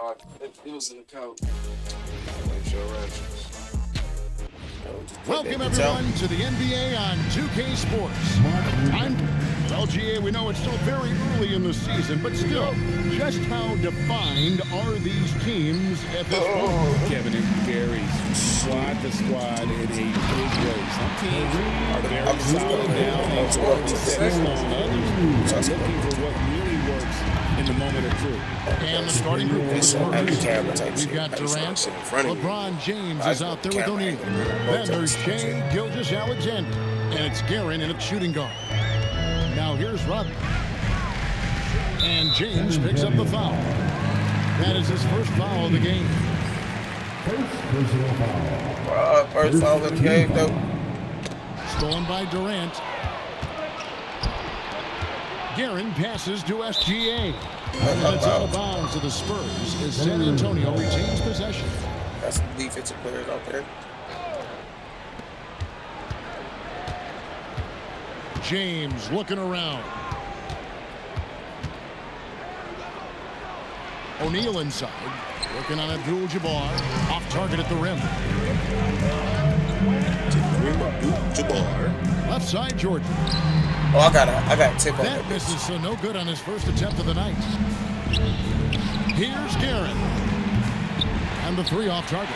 It was in the coat. Make sure Welcome everyone to the NBA on 2K Sports. Well, GA, we know it's still very early in the season, but still, just how defined are these teams at this point? Kevin and Gary's squad to squad in a big way. Some teams are very solid now and already set in stone. Others are looking for what really works in the moment of truth. And the starting group for the Spurs. We've got Durant, LeBron James is out there with O'Neal. Then there's Shea Gilgeous-Alexander, and it's Guerin in a shooting guard. Now here's Rodman. And James picks up the foul. That is his first foul of the game. First foul of the game, though. Stolen by Durant. Guerin passes to SGA. And it's out of bounds to the Spurs as San Antonio retains possession. That's some defensive players out there. James looking around. O'Neal inside. Working on Abdul-Jabbar. Off target at the rim. Abdul-Jabbar. Left side, Jordan. Oh, I got a tip on that. Misses, so no good on his first attempt of the night. Here's Guerin. And the three off target.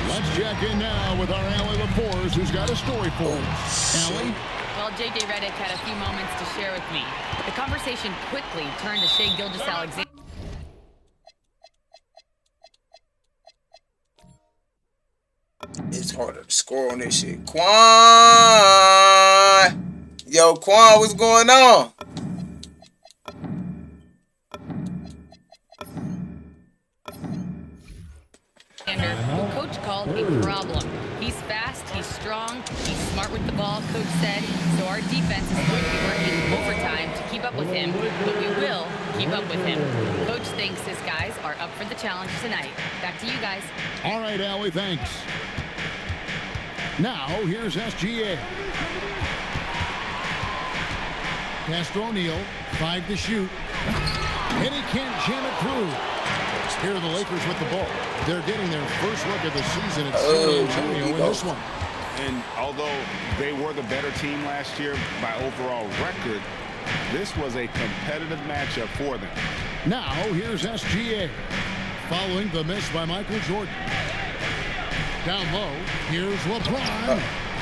Let's check in now with our Allie LaForce, who's got a story for us. Allie? Well, J.J. Redick had a few moments to share with me. The conversation quickly turned to Shea Gilgeous-Alexander. It's harder to score on this shit. Quan! Yo, Quan, what's going on? Who Coach called a problem. He's fast, he's strong, he's smart with the ball, Coach said. So our defense is going to be working overtime to keep up with him, but we will keep up with him. Coach thinks his guys are up for the challenge tonight. Back to you guys. All right, Allie, thanks. Now, here's SGA. Pass to O'Neal, 5 to shoot. And he can't jam it through. Here are the Lakers with the ball. They're getting their first look at the season at San Antonio in this one. And although they were the better team last year by overall record, this was a competitive matchup for them. Now, here's SGA. Following the miss by Michael Jordan. Down low, here's LeBron.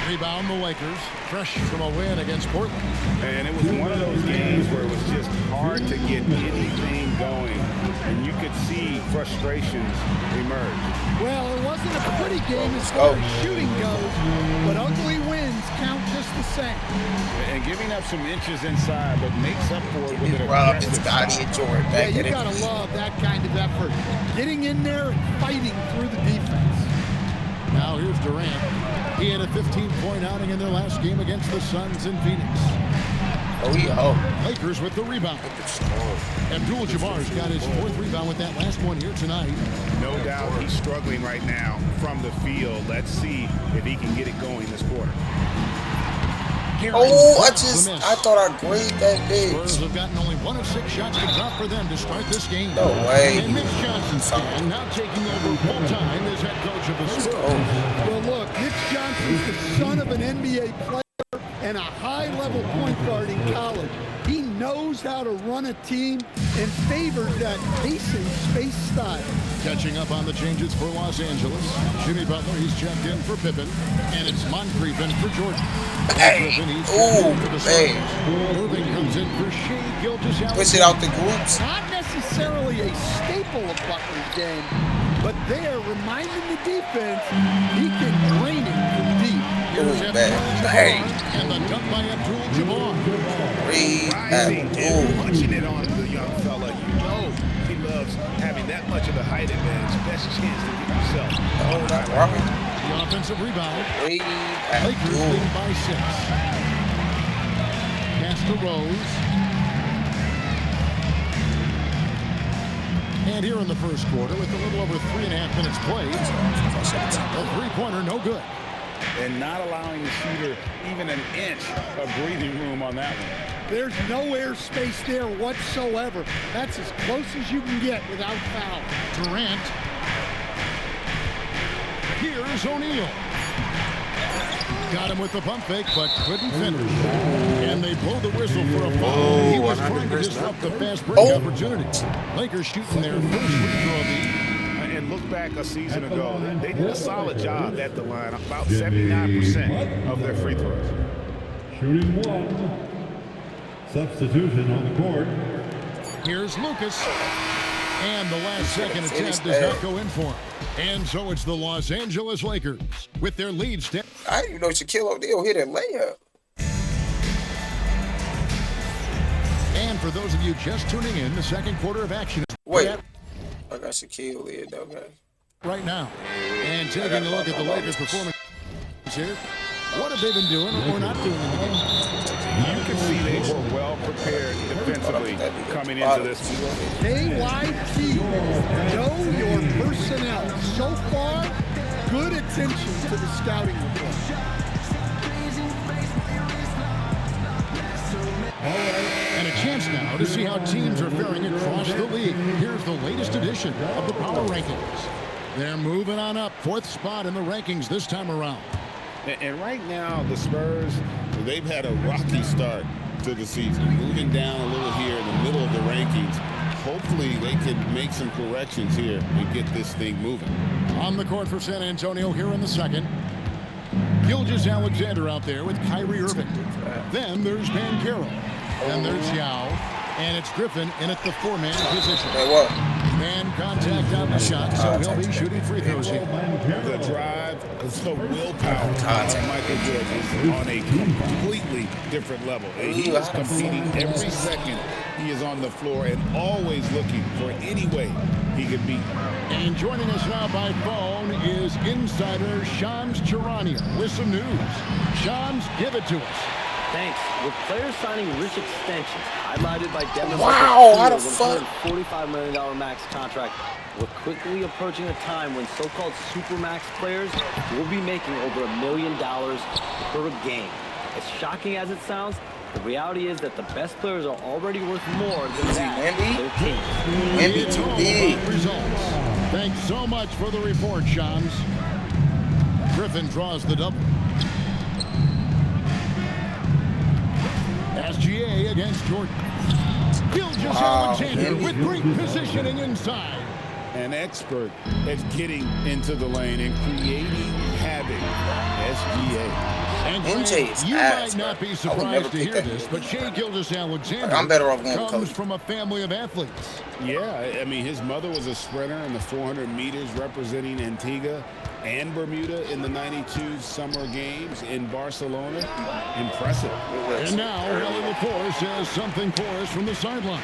Rebound the Lakers, fresh from a win against Portland. And it was one of those games where it was just hard to get anything going. And you could see frustrations emerge. Well, it wasn't a pretty game as far as shooting goes, but ugly wins count just the same. And giving up some inches inside, but makes up for it with an Rob and aggressive Scotty and Jordan. Yeah, you gotta love that kind of effort. Getting in there and fighting through the defense. Now here's Durant. He had a 15-point outing in their last game against the Suns in Phoenix. Oh, yeah. Lakers with the rebound. Abdul-Jabbar's got his 4th rebound with that last one here tonight. No doubt he's struggling right now from the field. Let's see if he can get it going this quarter. Oh, I thought I graded that bitch. Spurs have gotten only 1 of 6 shots to drop for them to start this game. No way. And Mitch Johnson now taking over full-time as head coach of the Spurs. Well, look, Mitch Johnson's the son of an NBA player and a high-level point guard in college. He knows how to run a team and favors that pacing space style. Catching up on the changes for Los Angeles. Jimmy Butler, he's checked in for Pippen. And it's Moncrief in for Jordan. Hey, ooh, hey. Irving comes in for Shea Gilgeous-Alexander. Push it out the groups. Not necessarily a staple of Butler's game, but there, reminding the defense he can drain it from deep. Ooh, bang. And the dunk by Abdul-Jabbar. Punching it on the young fella. You know he loves having that much of the height advantage. Best chance to get himself. Oh, not Robert. The offensive rebound. Lakers lead by 6. Pass to Rose. And here in the first quarter, with a little over 3.5 minutes played, a three-pointer, no good. and not allowing the shooter even an inch of breathing room on that one. There's no airspace there whatsoever. That's as close as you can get without foul. Durant. Here's O'Neal. Got him with the pump fake, but couldn't finish. And they blow the whistle for a foul. He was trying to disrupt the fast break opportunity. Lakers shooting their first free throw lead. And look back a season ago, they did a solid job at the line, about 79% of their free throws. Shooting one. Substitution on the court. Here's Lucas. And the last second attempt does not go in for him. And so it's the Los Angeles Lakers with their lead step. I didn't even know Shaquille O'Neal hit a layup. And for those of you just tuning in, the second quarter of action. Wait, I got Shaquille there, though, man. Right now. And taking a look at the Lakers' performance here. What have they been doing or not doing in the game? You can see they were well prepared defensively coming into this. KYT, know your personnel. So far, good attention to the scouting report. And a chance now to see how teams are faring across the league. Here's the latest edition of the Power Rankings. They're moving on up, 4th spot in the rankings this time around. And right now, the Spurs, they've had a rocky start to the season, moving down a little here in the middle of the rankings. Hopefully, they can make some corrections here and get this thing moving. On the court for San Antonio here in the second. Gilgeous-Alexander out there with Kyrie Irving. Then there's Banchero. And there's Yao. And it's Griffin in at the 4-man position. Hey, what? And contact on the shot, so he'll be shooting free throws here. The drive, the willpower of Michael Jordan is on a completely different level. He is competing every second he is on the floor and always looking for any way he can beat. And joining us now by phone is insider Shams Charania with some news. Shams, give it to us. Thanks. With players signing rich extensions, highlighted by Devin Booker's $145 million max contract, we're quickly approaching a time when so-called supermax players will be making over $1 million per game. As shocking as it sounds, the reality is that the best players are already worth more than that to their teams. It's all about results. Thanks so much for the report, Shams. Griffin draws the double. SGA against Jordan. Gilgeous-Alexander with great positioning inside. An expert at getting into the lane and creating havoc. SGA. And you might not be surprised to hear this, but Shai Gilgeous-Alexander comes from a family of athletes. Yeah, I mean, his mother was a sprinter in the 400 meters representing Antigua and Bermuda in the '92 Summer Games in Barcelona. Impressive. And now, Ellie LaForce says something for us from the sideline.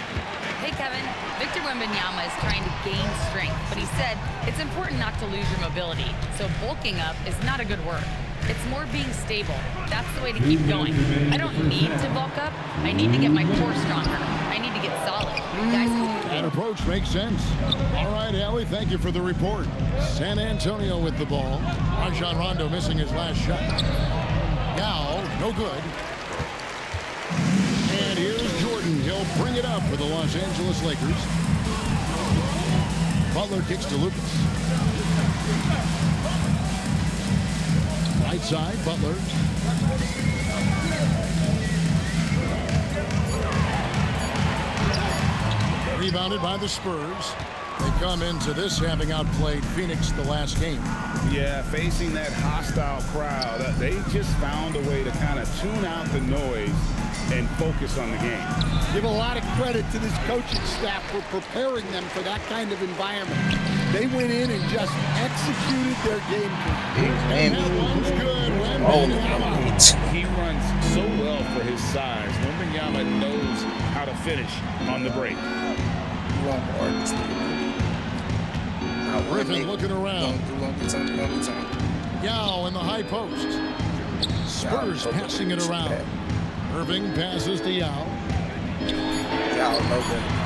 Hey, Kevin. Victor Wembanyama is trying to gain strength, but he said it's important not to lose your mobility, so bulking up is not a good word. It's more being stable. That's the way to keep going. I don't need to bulk up. I need to get my core stronger. I need to get solid. Guys, that approach makes sense. All right, Allie, thank you for the report. San Antonio with the ball. Rajon Rondo missing his last shot. Now, no good. And here's Jordan. He'll bring it up for the Los Angeles Lakers. Butler kicks to Lucas. Right side, Butler. Rebounded by the Spurs. They come into this having outplayed Phoenix the last game. Yeah, facing that hostile crowd, they just found a way to kind of tune out the noise and focus on the game. Give a lot of credit to this coaching staff for preparing them for that kind of environment. They went in and just executed their game plan. And that one's good. He runs so well for his size. Wembanyama knows how to finish on the break. Griffin looking around. Yao in the high post. Spurs passing it around. Irving passes to Yao.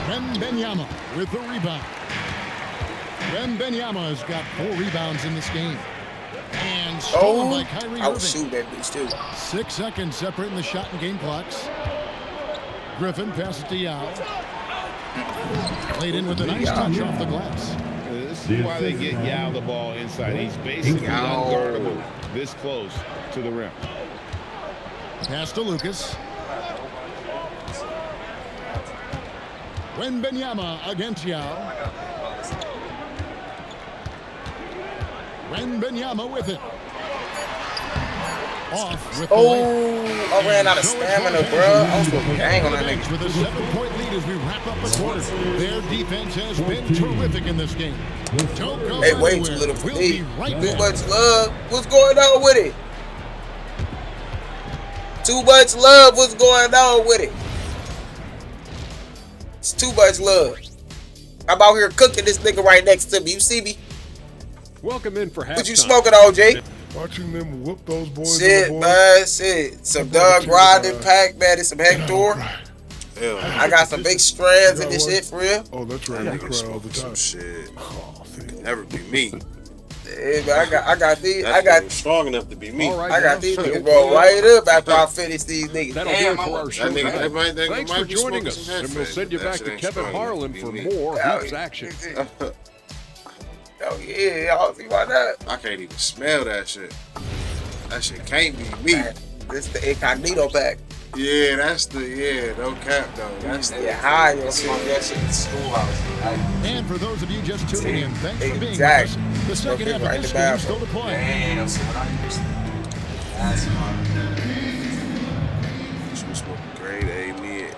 Wembanyama with the rebound. Wembanyama has got 4 rebounds in this game. And stolen by Kyrie I would Irving. shoot that bitch too. 6 seconds separating the shot and game clocks. Griffin passes to Yao. Played in with a nice touch off the glass. This is why they get Yao the ball inside. He's basically unguardable this close to the rim. Pass to Lucas. Wembanyama against Yao. Wembanyama with it. Off with the layup. I ran out of stamina, bro. I was going to hang on that nigga. With a 7-point lead as we wrap up the quarter. Their defense has been terrific in this game. Don't go Hey, way too little for me. Too much love. What's going on with it? Too much love. What's going on with it? It's too much love. I'm out here cooking this nigga right next to me. You see me? Welcome in for halftime. What you smoking on, Jay? Watching them whoop those boys. Shit, man, shit. Some Doug Rodden, Pac-Man, and some Hector. I got some big strands in this shit for real. Oh, that's right. You cry all the time. Shit. Could never be me. Yeah, man, I got these. I got strong enough to be me. All right, I got these niggas roll right up after I finish these niggas. That'll do it for our show. Thanks for be joining smoking us, some and we'll head send you fat. back That to shit Kevin ain't strong Harlan enough for to be me. more Hoops action. Oh yeah, y'all see why not? I can't even smell that shit. That shit can't be me. This the incognito pack. Yeah, no cap though. That's the high. I smoke that shit in the schoolhouse. And for those of you just tuning in, thanks for being with Exactly. us. The second half of this game is still to play. Damn, so what I used to. That's fine. She was smoking grade A mid.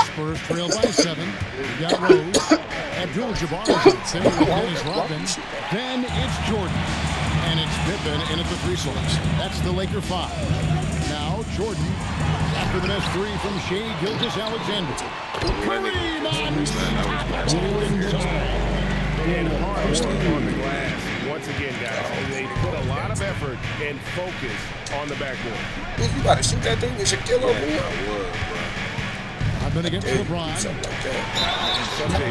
Spurs trail by 7. We got Rose. Abdul-Jabbar is out there with Dennis Rodman. Then it's Jordan. And it's Pippen in at the free throw. That's the Laker 5. Now Jordan, after the missed 3 from Shea Gilgeous-Alexander. Kareem on top. And hard work on the glass. Once again, guys, they put a lot of effort and focus on the backboard. You gotta shoot that thing with Shaquille O'Neal. I would, bro. I've been against LeBron. Such a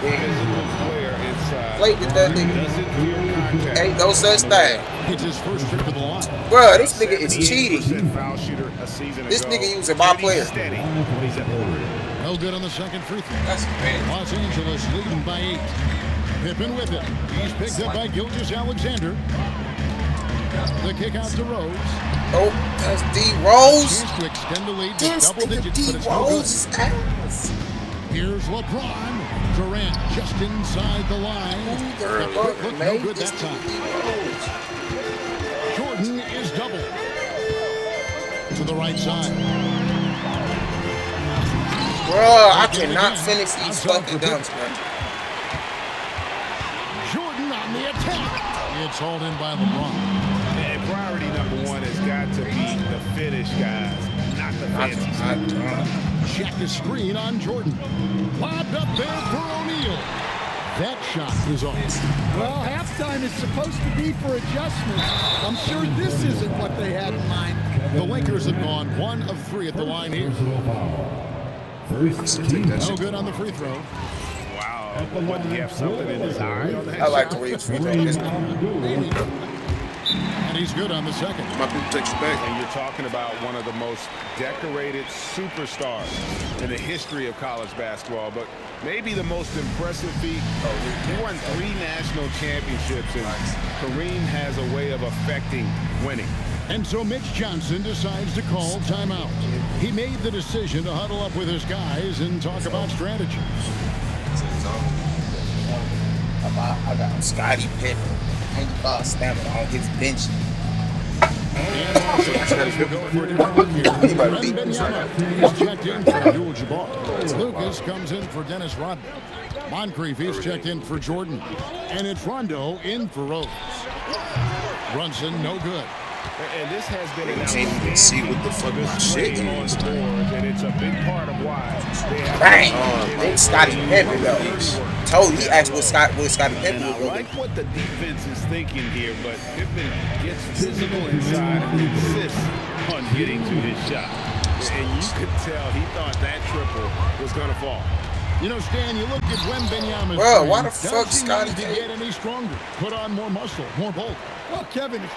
physical player inside. Play with that nigga. Doesn't fear contact. Ain't no such thing. It's his first trip to the line. Bruh, this nigga is cheating. 78% foul shooter a season This ago. nigga using my player. Steady when he's at the line. No good on the second free throw. That's bad. Los Angeles leading by 8. Pippen with it. He's picked up by Gilgeous-Alexander. The kick out to Rose. Oh, that's D Rose. Chance to extend the lead to This double nigga digits, D but it's no good. Rose's ass. Here's LeBron. Durant just inside the line. The quick look, no good that time. Jordan is double. To the right side. Bruh, I cannot finish these fucking dunks, man. Jordan on the attack. It's hauled in by LeBron. And priority number 1 has got to be the finish, guys, not the fancy stuff. Check the screen on Jordan. Lobbed up there for O'Neal. That shot is off. Well, halftime is supposed to be for adjustments. I'm sure this isn't what they had in mind. The Lakers have gone 1 of 3 at the line here. No good on the free throw. Wow. What, do you have something in his eye on that I like shot? the way it's free throw. And he's good on the second. My people take you back. And you're talking about one of the most decorated superstars in the history of college basketball, but maybe the most impressive feat. He won 3 national championships, and Kareem has a way of affecting winning. And so Mitch Johnson decides to call timeout. He made the decision to huddle up with his guys and talk about strategy. I got Scottie Pippen. 95 stamina on his bench. He's checked in for Abdul-Jabbar. Lucas comes in for Dennis Rodman. Moncrief is checked in for Jordan. And it's Rondo in for Rose. Brunson, no good. And this has been an Can't even see what the fuck my shit is. and it's a big part of why they have. Bang! Big Scottie Pippen, though. Told he asked what Scottie Pippen And I was like what the defense is thinking here, but Pippen gets physical inside and insists on getting to his shot. And you could tell he thought that triple was going to fall. You know, Stan, you look at Wembanyama's Bro, why the frame. fuck Does he Scottie need to get any stronger? Put on more muscle, more bulk. Well, Kevin, it's